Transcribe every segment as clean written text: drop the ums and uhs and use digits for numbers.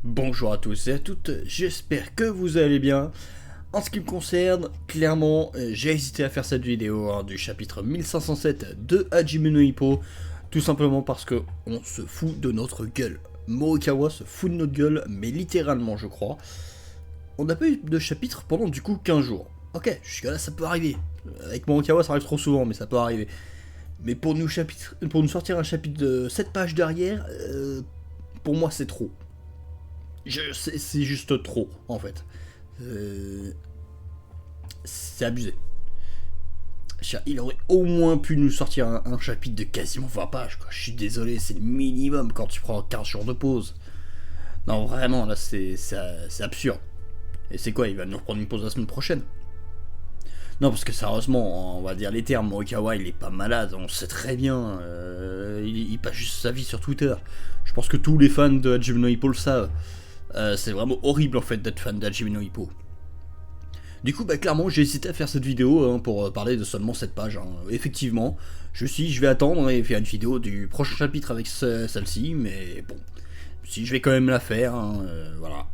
Bonjour à tous et à toutes, j'espère que vous allez bien. En ce qui me concerne, clairement, j'ai hésité à faire cette vidéo du chapitre 1507 de Hajime no Ippo, tout simplement parce que on se fout de notre gueule. Morikawa se fout de notre gueule, mais littéralement je crois. On n'a pas eu de chapitre pendant du coup 15 jours. Ok, jusqu'à là ça peut arriver. Avec Morikawa ça arrive trop souvent, mais ça peut arriver. Mais pour nous sortir un chapitre de 7 pages derrière, pour moi c'est trop. C'est juste trop, en fait. C'est abusé. Il aurait au moins pu nous sortir un chapitre de quasiment 20 pages, quoi. Je suis désolé, c'est le minimum quand tu prends 15 jours de pause. Non, vraiment, là, c'est absurde. Et c'est quoi, il va nous reprendre une pause la semaine prochaine? Non, parce que sérieusement, on va dire les termes, Morikawa, il est pas malade, on sait très bien. Il passe juste sa vie sur Twitter. Je pense que tous les fans de Hajime no Ippo le savent. C'est vraiment horrible en fait d'être fan d'Hajime no Ippo. Du coup, clairement, j'ai hésité à faire cette vidéo pour parler de seulement cette page. Effectivement, je vais attendre et faire une vidéo du prochain chapitre avec celle-ci, mais bon, si je vais quand même la faire, voilà.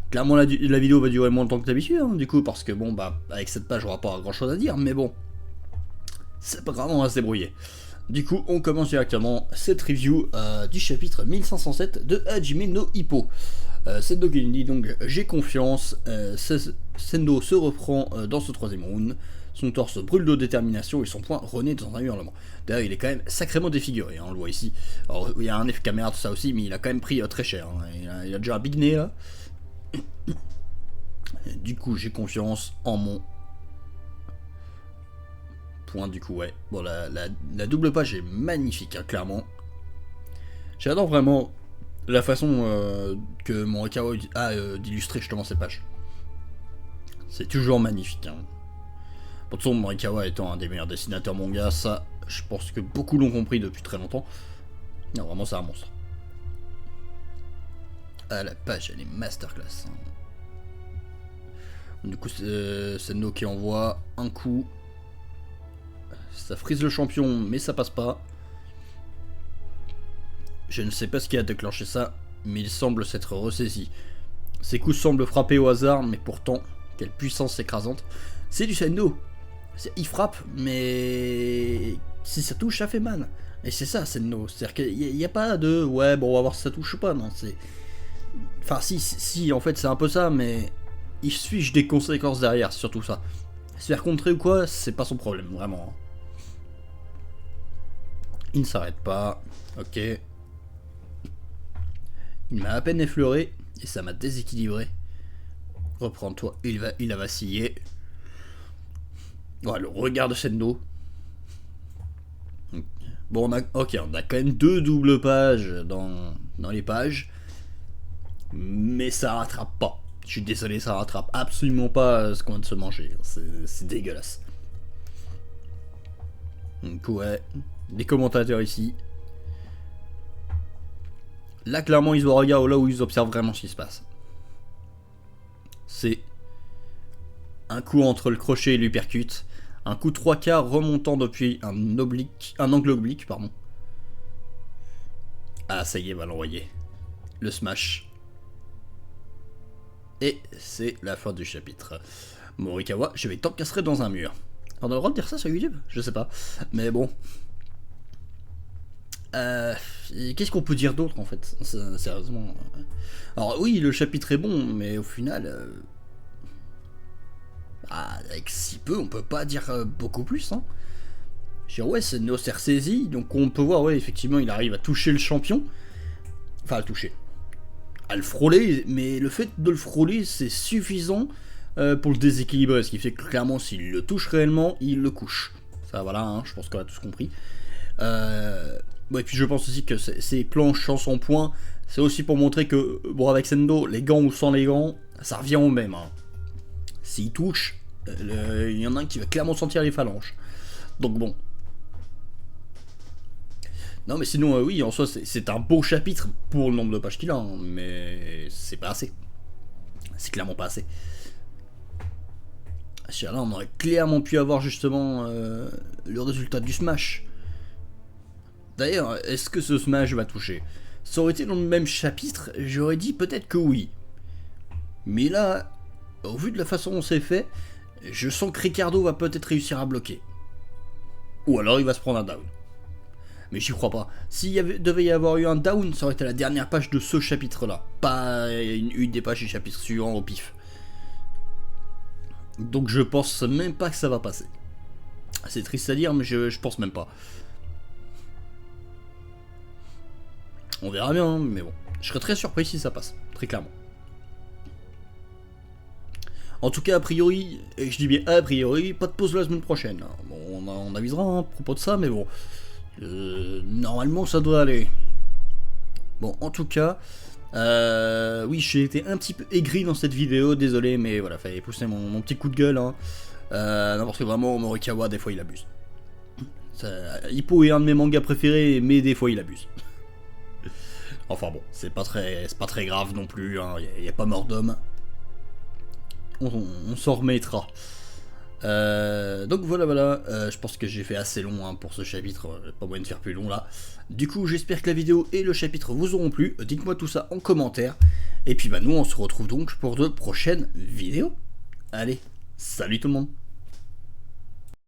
Clairement, la vidéo va durer moins longtemps que d'habitude, du coup, parce que bon, avec cette page, on aura pas grand chose à dire, mais bon, c'est pas grave, on va se débrouiller. Du coup, on commence directement cette review du chapitre 1507 de Hajime no Ippo. Sendo qui dit donc j'ai confiance. Sendo se reprend dans ce troisième round. Son torse brûle de détermination et son poing renaît dans un hurlement. D'ailleurs, il est quand même sacrément défiguré, on le voit ici. Alors, il y a un effet caméra, tout ça aussi, mais il a quand même pris très cher. Il a déjà un big nez là. Du coup, j'ai confiance en mon point. Du coup, ouais. Bon, la double page est magnifique, clairement. J'adore vraiment la façon que Morikawa a d'illustrer justement ces pages. C'est toujours magnifique. De toute façon, Morikawa étant un des meilleurs dessinateurs manga, ça, je pense que beaucoup l'ont compris depuis très longtemps. Non, vraiment, c'est un monstre. Ah, la page, elle est masterclass. Du coup, c'est Sendo qui envoie un coup. Ça frise le champion, mais ça passe pas. Je ne sais pas ce qui a déclenché ça, mais il semble s'être ressaisi. Ses coups semblent frapper au hasard, mais pourtant, quelle puissance écrasante. C'est du Sendo. Il frappe, mais si ça touche, ça fait mal. Et c'est ça, Sendo. C'est-à-dire qu'il n'y a pas de ouais, bon, on va voir si ça touche ou pas. Non, c'est. Enfin, si, en fait, c'est un peu ça, mais il se fiche des conséquences derrière, c'est surtout ça. Se faire contrer ou quoi, c'est pas son problème, vraiment. Il ne s'arrête pas. Ok. Il m'a à peine effleuré et ça m'a déséquilibré. Reprends-toi, il a vacillé. Voilà, le regard de Sendo. Bon, on a quand même deux doubles pages dans les pages. Mais ça rattrape pas. Je suis désolé, ça rattrape absolument pas ce qu'on vient de se manger. C'est dégueulasse. Donc ouais, les commentateurs ici. Là, clairement, ils regardent là où ils observent vraiment ce qui se passe. C'est un coup entre le crochet et l'uppercut. Un coup 3/4 remontant depuis un angle oblique, pardon. Ah, ça y est, va l'envoyer. Le smash. Et c'est la fin du chapitre. Morikawa, je vais t'encastrer dans un mur. On a le droit de dire ça sur YouTube? Je sais pas. Mais bon. Qu'est-ce qu'on peut dire d'autre en fait? Sérieusement. Alors oui, le chapitre est bon, mais au final. Avec si peu, on peut pas dire beaucoup plus. Je veux dire, ouais, c'est Sendo s'est ressaisi, donc on peut voir, ouais, effectivement, il arrive à toucher le champion. Enfin, à le toucher. À le frôler, mais le fait de le frôler, c'est suffisant pour le déséquilibrer, ce qui fait que clairement, s'il le touche réellement, il le couche. Ça, voilà, je pense qu'on a tous compris. Et puis je pense aussi que ces planches sans son point, c'est aussi pour montrer que, bon, avec Sendo, les gants ou sans les gants, ça revient au même. S'il touche, il y en a un qui va clairement sentir les phalanges. Donc bon. Non mais sinon, oui, en soi, c'est un beau chapitre pour le nombre de pages qu'il a, mais c'est pas assez. C'est clairement pas assez. Là, on aurait clairement pu avoir justement le résultat du smash. D'ailleurs, est-ce que ce smash va toucher? Ça aurait été dans le même chapitre, j'aurais dit peut-être que oui. Mais là, au vu de la façon dont c'est fait, je sens que Ricardo va peut-être réussir à bloquer. Ou alors il va se prendre un down. Mais j'y crois pas. Devait y avoir eu un down, ça aurait été la dernière page de ce chapitre-là. Pas une des pages du chapitre suivant au pif. Donc je pense même pas que ça va passer. C'est triste à dire, mais je pense même pas. On verra bien, hein, mais bon. Je serais très surpris si ça passe, très clairement. En tout cas, a priori, et je dis bien a priori, pas de pause la semaine prochaine. Bon, on avisera hein, à propos de ça, mais bon. Normalement, ça doit aller. Bon, en tout cas, oui, j'ai été un petit peu aigri dans cette vidéo, désolé, mais voilà, fallait pousser mon petit coup de gueule. Hein. Non, parce que vraiment, Morikawa, des fois, il abuse. Hippo est un de mes mangas préférés, mais des fois, il abuse. Enfin bon, c'est pas très grave non plus, hein, y a pas mort d'homme. On s'en remettra. Donc voilà, je pense que j'ai fait assez long hein, pour ce chapitre, pas moyen de faire plus long là. Du coup j'espère que la vidéo et le chapitre vous auront plu, dites-moi tout ça en commentaire. Et puis bah nous on se retrouve donc pour de prochaines vidéos. Allez, salut tout le monde.